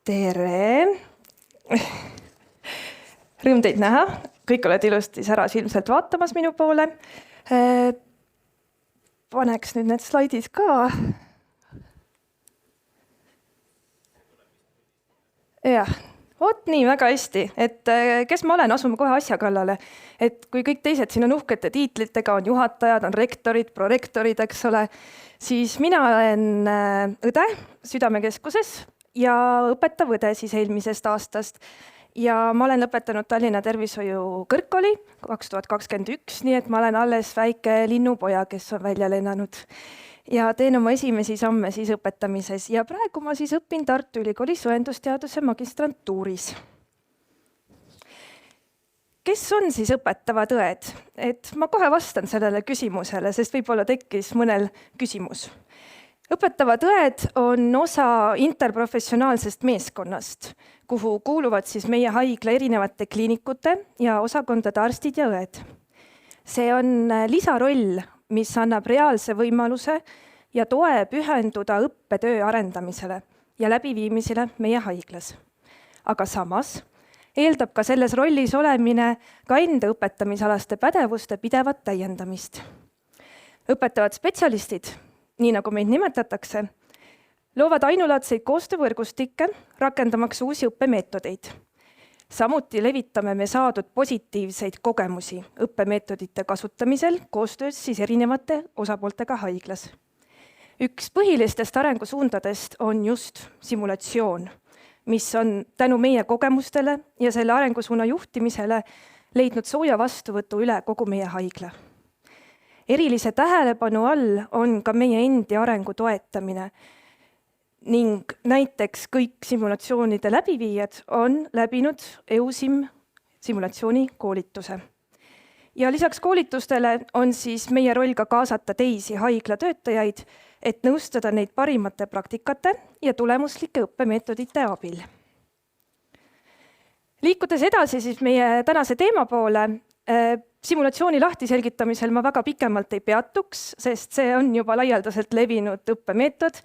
Tere! Rõõm teid näha. Kõik oled ilusti säras ilmselt vaatamas minu poole. Paneks nüüd need slaidid ka. Jah, vot nii, väga hästi. Et kes ma olen, asume kohe asja kallale. Et kui kõik teised siin on uhkete tiitlitega, on juhatajad, on rektorid, prorektorid, eks ole, siis mina olen õde Südamekeskuses ja õpetav õde siis eelmisest aastast. Ja ma olen lõpetanud Tallinna Tervishoiu kõrgkooli 2021, nii et ma olen alles väike linnupoja, kes on välja lennanud. Ja teen oma esimesi samme siis õpetamises ja praegu ma siis õpin Tartu Ülikooli soendusteaduse magistrantuuris. Kes on siis õpetavad õed? Et ma kohe vastan sellele küsimusele, sest võib-olla tekkis mõnel küsimus. Õpetavad õed on osa interprofessionaalsest meeskonnast, kuhu kuuluvad siis meie haigla erinevate kliinikute ja osakondade arstid ja õed. See on lisaroll, mis annab reaalse võimaluse ja toe pühenduda õppetöö arendamisele ja läbiviimisele meie haiglas. Aga samas eeldab ka selles rollis olemine ka enda õpetamisalaste pädevuste pidevat täiendamist. Õpetavad spetsialistid, nii nagu meid nimetatakse, loovad ainulaadseid koostöövõrgustikke, rakendamaks uusi õppemeetodeid. Samuti levitame me saadud positiivseid kogemusi õppemeetodite kasutamisel koostöös siis erinevate osapooltega haiglas. Üks põhilistest arengusuundadest on just simulatsioon, mis on tänu meie kogemustele ja selle arengusuuna juhtimisele leidnud sooja vastuvõtu üle kogu meie haigla. Erilise tähelepanu all on ka meie endi arengu toetamine ning näiteks kõik simulatsioonide läbiviijad on läbinud EUSIM simulatsiooni koolituse. Ja lisaks koolitustele on siis meie roll ka kaasata teisi haiglatöötajaid, et nõustada neid parimate praktikate ja tulemuslike õppemeetodite abil. Liikudes edasi siis meie tänase teema poole, simulatsiooni lahtiselgitamisel ma väga pikemalt ei peatuks, sest see on juba laialdaselt levinud õppemeetod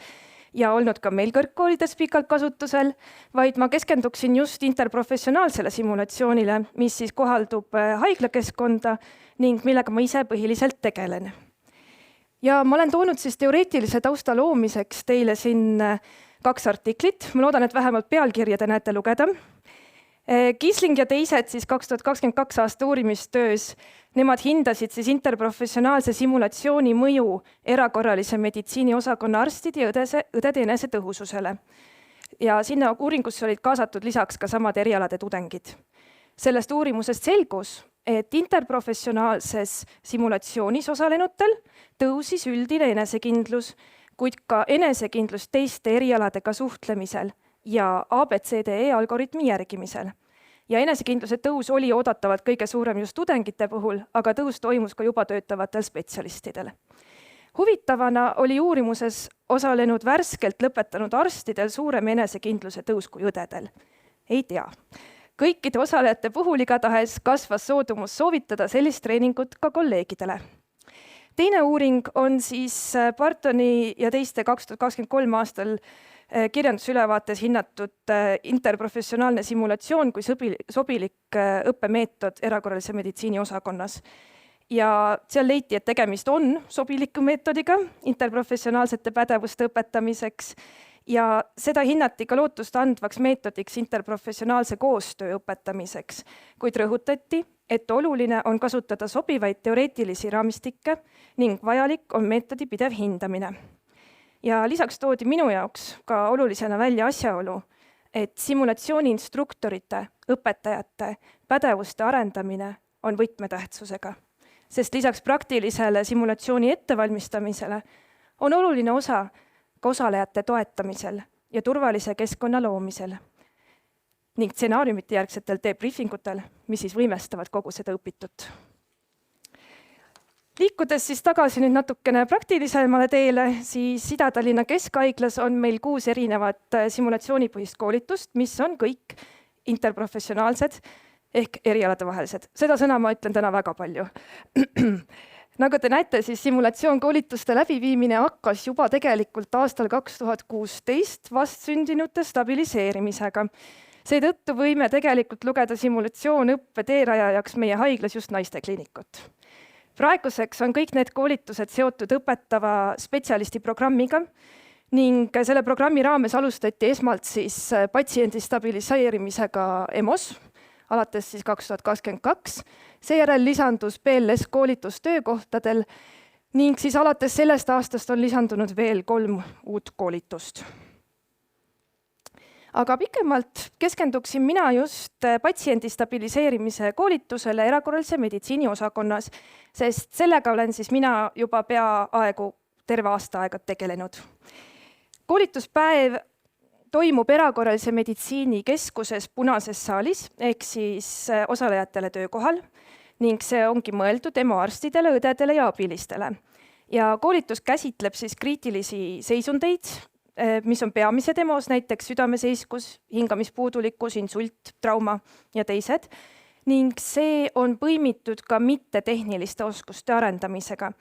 ja olnud ka meil kõrgkoolides pikalt kasutusel, vaid ma keskenduksin just interprofessionaalsele simulatsioonile, mis siis kohaldub haiglakeskkonda ning millega ma ise põhiliselt tegelen. Ja ma olen toonud siis teoreetilise tausta loomiseks teile siin 2 artiklit. Ma loodan, et vähemalt pealkirja te näete lugeda. Kiisling ja teised siis 2022 aasta uurimistöös, nemad hindasid siis interprofessionaalse simulatsiooni mõju erakorralise meditsiini osakonna arstide ja õdede enesetõhususele. Ja sinna uuringusse olid kaasatud lisaks ka samad erialade tudengid. Sellest uurimusest selgus, et interprofessionaalses simulatsioonis osalenutel tõusis üldine enesekindlus, kuid ka enesekindlus teiste erialadega suhtlemisel ja ABCDE algoritmi järgimisel. Ja enesekindluse tõus oli oodatavalt kõige suurem just tudengite puhul, aga tõus toimus ka juba töötavatel spetsialistidel. Huvitavana oli uurimuses osalenud värskelt lõpetanud arstidel suurem enesekindluse tõus kui õdedel. Ei tea. Kõikide osalejate puhul igatahes kasvas soodumus soovitada sellist treeningut ka kolleegidele. Teine uuring on siis Bartoni ja teiste 2023 aastal kirjandusülevaates hinnatud interprofessionaalne simulatsioon kui sobilik õppemeetod erakorralise meditsiini osakonnas. Ja seal leiti, et tegemist on sobiliku meetodiga interprofessionaalsete pädevuste õpetamiseks ja seda hinnati ka lootust andvaks meetodiks interprofessionaalse koostöö õpetamiseks, kuid rõhutati, et oluline on kasutada sobivaid teoreetilisi raamistikke ning vajalik on meetodi pidev hindamine. Ja lisaks toodi minu jaoks ka olulisena välja asjaolu, et simulatsiooni instruktorite, õpetajate pädevuste arendamine on võtmetähtsusega, sest lisaks praktilisele simulatsiooni ettevalmistamisele on oluline osa ka osalejate toetamisel ja turvalise keskkonna loomisel ning stsenaariumite järgsetel debriefingutel, mis siis võimestavad kogu seda õpitut. Liikudes siis tagasi nüüd natukene praktilisemale teele, siis Ida-Tallinna Keskhaiglas on meil 6 erinevat simulatsioonipõhist koolitust, mis on kõik interprofessionaalsed ehk erialade vahelised. Seda sõna ma ütlen täna väga palju. Nagu te näete, siis simulatsioonkoolituste läbiviimine hakkas juba tegelikult aastal 2016 vastsündinute stabiliseerimisega. Seetõttu võime tegelikult lugeda simulatsioonõppe teerajajaks meie haiglas just naistekliinikut. Praeguseks on kõik need koolitused seotud õpetava spetsialisti programmiga ning selle programmi raames alustati esmalt siis patsiendi stabiliseerimisega EMOS, alates siis 2022. Seejärel lisandus BLS koolitus töökohtadel ning siis alates sellest aastast on lisandunud veel 3 uut koolitust. Aga pikemalt keskenduksin mina just patsiendi stabiliseerimise koolitusele erakorralise meditsiini osakonnas, sest sellega olen siis mina juba peaaegu terve aasta aega tegelenud. Koolituspäev toimub erakorralise meditsiini keskuses Punases saalis ehk siis osalejatele töökohal ning see ongi mõeldud EMO-arstidele, õdedele ja abilistele. Ja koolitus käsitleb siis kriitilisi seisundeid, mis on peamised EMO-s, näiteks südameseiskus, hingamispuudulikkus, insult, trauma ja teised. Ning see on põimitud ka mittetehniliste oskuste arendamisega,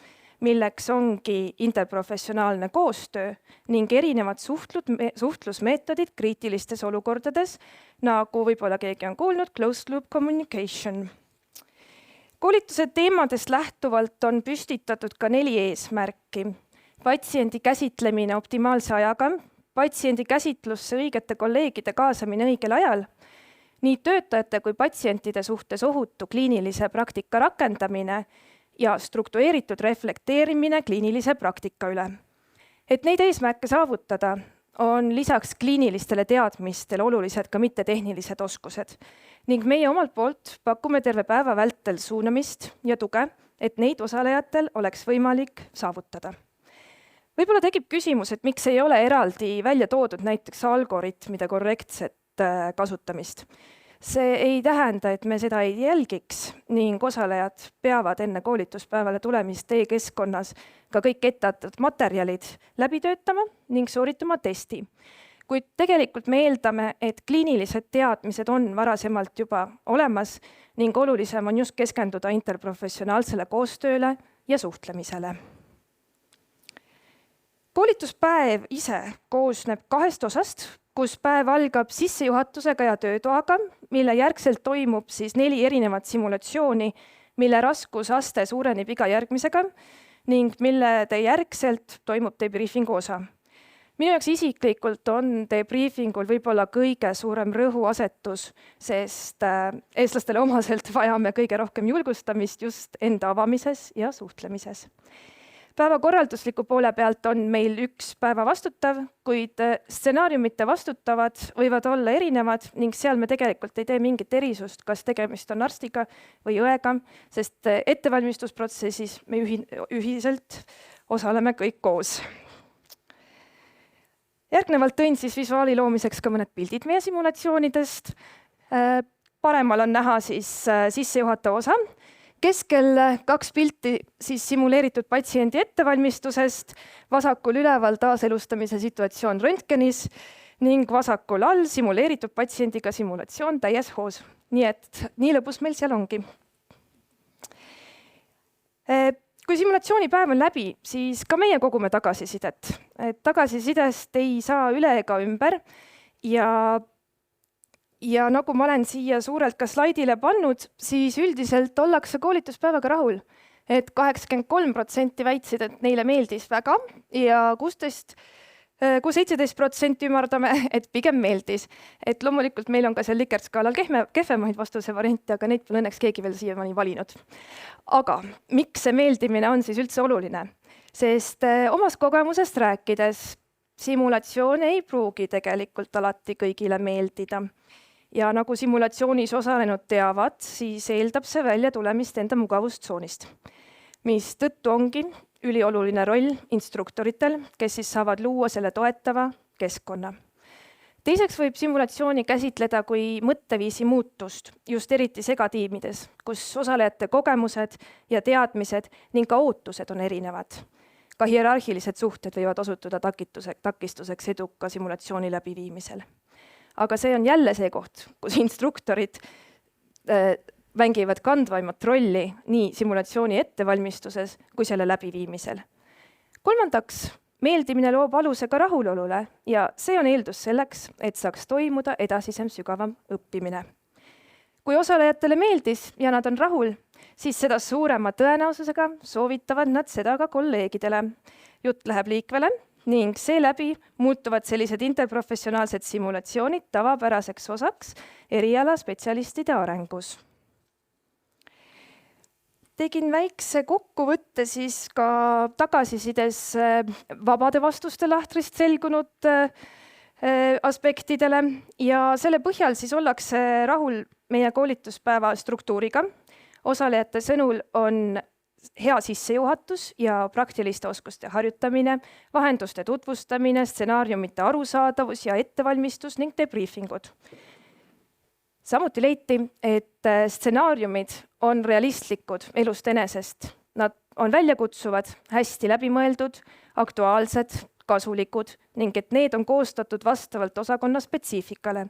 milleks ongi interprofessionaalne koostöö ning erinevad suhtlusmeetodid kriitilistes olukordades, nagu võib-olla keegi on kuulnud, closed loop communication. Koolituse teemadest lähtuvalt on püstitatud ka 4 eesmärki. Patsiendi käsitlemine optimaalse ajaga, patsiendi käsitlusse õigete kolleegide kaasamine õigel ajal, nii töötajate kui patsientide suhtes ohutu kliinilise praktika rakendamine ja struktureeritud reflekteerimine kliinilise praktika üle. Et neid eesmärke saavutada, on lisaks kliinilistele teadmistele olulised ka mittetehnilised oskused ning meie omalt poolt pakume terve päeva vältel suunamist ja tuge, et neid osalejatel oleks võimalik saavutada. Võib-olla tekib küsimus, et miks ei ole eraldi välja toodud näiteks algoritmide korrektset kasutamist. See ei tähenda, et me seda ei jälgiks ning osalejad peavad enne koolituspäevale tulemist e-keskkonnas ka kõik etteantud materjalid läbi töötama ning sooritama testi. Kuid tegelikult me eeldame, et kliinilised teadmised on varasemalt juba olemas ning olulisem on just keskenduda interprofessionaalsele koostööle ja suhtlemisele. Koolituspäev ise koosneb 2 osast, kus päev algab sissejuhatusega ja töötoaga, mille järgselt toimub siis 4 erinevat simulatsiooni, mille raskusaste suureneb iga järgmisega ning mille järgselt toimub debriefingu osa. Minu jaoks isiklikult on debriefingul võib-olla kõige suurem rõhuasetus, sest eestlastele omaselt vajame kõige rohkem julgustamist just enda avamises ja suhtlemises. Päevakorraldusliku poole pealt on meil 1 päeva vastutav, kuid stsenaariumite vastutavad võivad olla erinevad ning seal me tegelikult ei tee mingit erisust, kas tegemist on arstiga või õega, sest ettevalmistusprotsessis me ühiselt osaleme kõik koos. Järgnevalt tõin siis visuaali loomiseks ka mõned pildid meie simulatsioonidest. Paremal on näha siis sissejuhatav osa. Keskel 2 pilti siis simuleeritud patsiendi ettevalmistusest, vasakul üleval taaselustamise situatsioon röntgenis ning vasakul all simuleeritud patsiendiga simulatsioon täies hoos. Nii et nii lõbus meil seal ongi. Kui simulatsioonipäev on läbi, siis ka meie kogume tagasisidet. Tagasisidest ei saa üle ega ümber ja nagu ma olen siia suurelt ka slaidile pannud, siis üldiselt ollakse koolituspäevaga rahul. Et 83% väitsid, et neile meeldis väga ja 17% ümardame, et pigem meeldis. Et loomulikult meil on ka seal Likert-skaalal kehvemaid vastuse variante, aga neid pole õnneks keegi veel siiamaani valinud. Aga miks see meeldimine on siis üldse oluline? Sest omast kogemusest rääkides simulatsioon ei pruugi tegelikult alati kõigile meeldida. Ja nagu simulatsioonis osalenud teavad, siis eeldab see välja tulemist enda mugavustsoonist, mis tõttu ongi ülioluline roll instruktoritel, kes siis saavad luua selle toetava keskkonna. Teiseks võib simulatsiooni käsitleda kui mõtteviisi muutust, just eriti segatiimides, kus osalejate kogemused ja teadmised ning ka ootused on erinevad. Ka hierarhilised suhted võivad osutuda takistuseks eduka simulatsiooni läbiviimisel. Aga see on jälle see koht, kus instruktorid mängivad kandvaimat rolli nii simulatsiooni ettevalmistuses kui selle läbiviimisel. Kolmandaks, meeldimine loob aluse ka rahulolule ja see on eeldus selleks, et saaks toimuda edasisem sügavam õppimine. Kui osalejatele meeldis ja nad on rahul, siis seda suurema tõenäosusega soovitavad nad seda ka kolleegidele. Jutt läheb liikvele ning seeläbi muutuvad sellised interprofessionaalsed simulatsioonid tavapäraseks osaks eriala spetsialistide arengus. Tegin väikse kokkuvõtte siis ka tagasisides vabade vastuste lahtrist selgunud aspektidele ja selle põhjal siis ollakse rahul meie koolituspäeva struktuuriga. Osalejate sõnul on hea sissejuhatus ja praktiliste oskuste harjutamine, vahenduste tutvustamine, stsenaariumite arusaadavus ja ettevalmistus ning debriefingud. Samuti leiti, et stsenaariumid on realistlikud elust enesest. Nad on väljakutsuvad, hästi läbimõeldud, aktuaalsed, kasulikud ning et need on koostatud vastavalt osakonna spetsiifikale.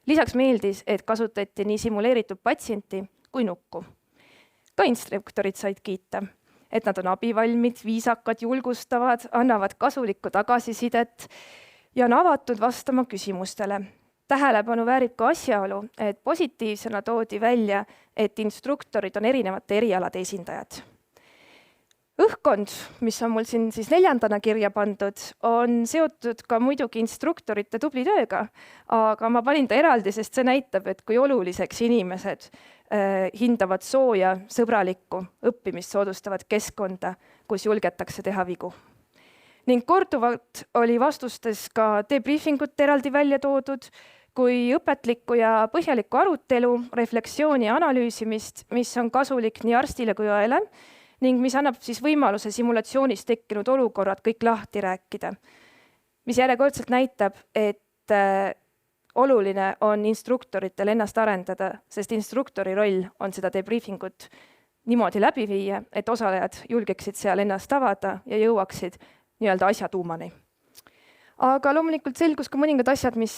Lisaks meeldis, et kasutati nii simuleeritud patsienti kui nukku. Ka instruktorid said kiita, et nad on abivalmid, viisakad, julgustavad, annavad kasulikku tagasisidet ja on avatud vastama küsimustele. Tähelepanu väärib ka asjaolu, et positiivsena toodi välja, et instruktorid on erinevate erialade esindajad. Õhkkond, mis on mul siin siis 4. kirja pandud, on seotud ka muidugi instruktorite tubli tööga, aga ma panin ta eraldi, sest see näitab, et kui oluliseks inimesed hindavad sooja, sõbralikku, õppimist soodustavat keskkonda, kus julgetakse teha vigu. Ning korduvalt oli vastustes ka debriefingut eraldi välja toodud, kui õpetlikku ja põhjalikku arutelu, refleksiooni ja analüüsimist, mis on kasulik nii arstile kui õele, ning mis annab siis võimaluse simulatsioonis tekkinud olukorrad kõik lahti rääkida. Mis järjekordselt näitab, et oluline on instruktoritel ennast arendada, sest instruktori roll on seda debriefingut niimoodi läbi viia, et osalejad julgeksid seal ennast avada ja jõuaksid nii-öelda asja tuumani. Aga loomulikult selgus ka mõningad asjad, mis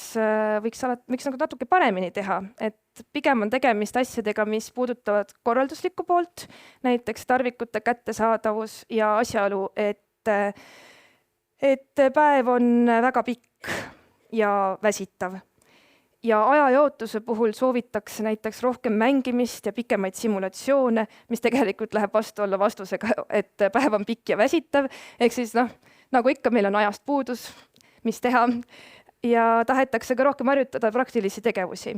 võiks nagu natuke paremini teha, et pigem on tegemist asjadega, mis puudutavad korralduslikku poolt, näiteks tarvikute kättesaadavus ja asjaolu, et päev on väga pikk ja väsitav. Ja ajajaotuse puhul soovitakse näiteks rohkem mängimist ja pikemaid simulatsioone, mis tegelikult läheb vastu olla vastusega, et päev on pikk ja väsitav, ehk siis nagu ikka meil on ajast puudus, mis teha, ja tahetakse ka rohkem harjutada praktilisi tegevusi.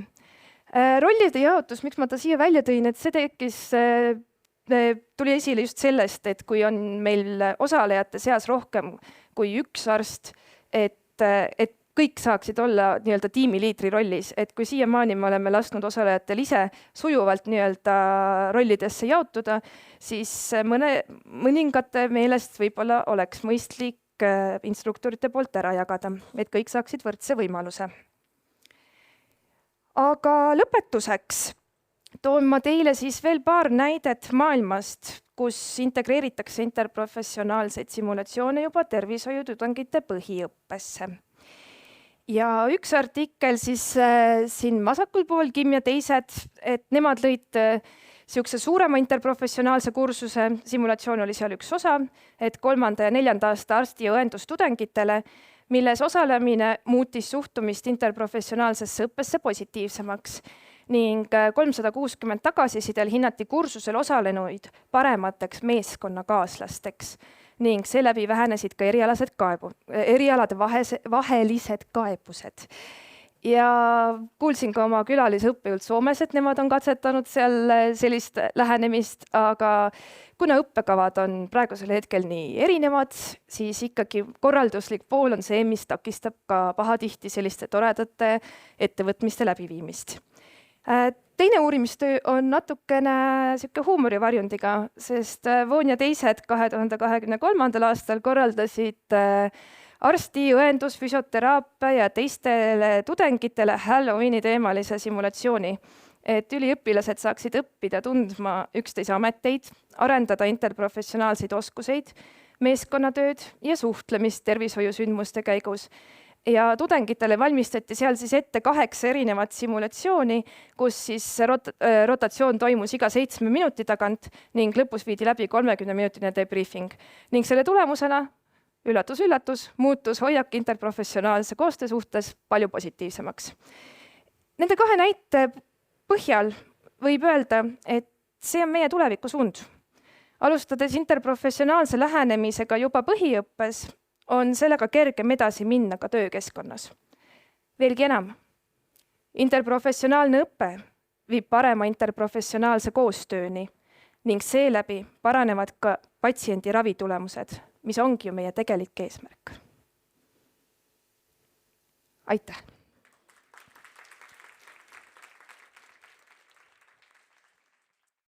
Rollide jaotus, miks ma ta siia välja tõin, et see tuli esile just sellest, et kui on meil osalejate seas rohkem kui üks arst, et kõik saaksid olla nii-öelda tiimiliidri rollis, et kui siiamaani me oleme lasknud osalejatel ise sujuvalt nii-öelda rollidesse jaotuda, siis mõningate meelest võib-olla oleks mõistlik instruktorite poolt ära jagada, et kõik saaksid võrdse võimaluse. Aga lõpetuseks toon ma teile siis veel paar näidet maailmast, kus integreeritakse interprofessionaalseid simulatsioone juba tervishoiutudengite põhiõppesse. Ja üks artikkel siis siin vasakul pool, Kim ja teised, et nemad lõid Siukse suurema interprofessionaalse kursuse, simulatsioon oli seal üks osa, et 3. ja 4. aasta arsti- ja õendustudengitele, milles osalemine muutis suhtumist interprofessionaalsesse õppesse positiivsemaks ning 360 tagasisidel hinnati kursusel osalenuid paremateks meeskonnakaaslasteks ning seeläbi vähenesid ka erialade vahelised kaebused. Ja kuulsin ka oma külalise õppejõult Soomes, et nemad on katsetanud seal sellist lähenemist, aga kuna õppekavad on praegusel hetkel nii erinevad, siis ikkagi korralduslik pool on see, mis takistab ka pahatihti selliste toredate ettevõtmiste läbiviimist. Teine uurimistöö on natukene huumorivarjundiga, sest Voon ja teised 2023. aastal korraldasid arsti, õendus, füsioteraapia ja teistele tudengitele Halloweeni teemalise simulatsiooni, et üliõpilased saaksid õppida tundma üksteise ameteid, arendada interprofessionaalseid oskuseid, meeskonnatööd ja suhtlemist tervishoiusündmuste käigus, ja tudengitele valmistati seal siis ette 8 erinevat simulatsiooni, kus siis rotatsioon toimus iga 7 minuti tagant ning lõpus viidi läbi 30-minutine debriefing. Ning selle tulemusena, üllatus, muutus hoiak interprofessionaalse koostöö suhtes palju positiivsemaks. Nende 2 näite põhjal võib öelda, et see on meie tuleviku suund. Alustades interprofessionaalse lähenemisega juba põhiõppes, on sellega kergem edasi minna ka töökeskkonnas. Veelgi enam, interprofessionaalne õpe viib parema interprofessionaalse koostööni ning seeläbi paranevad ka patsiendi ravitulemused, mis ongi ju meie tegelik eesmärk. Aitäh!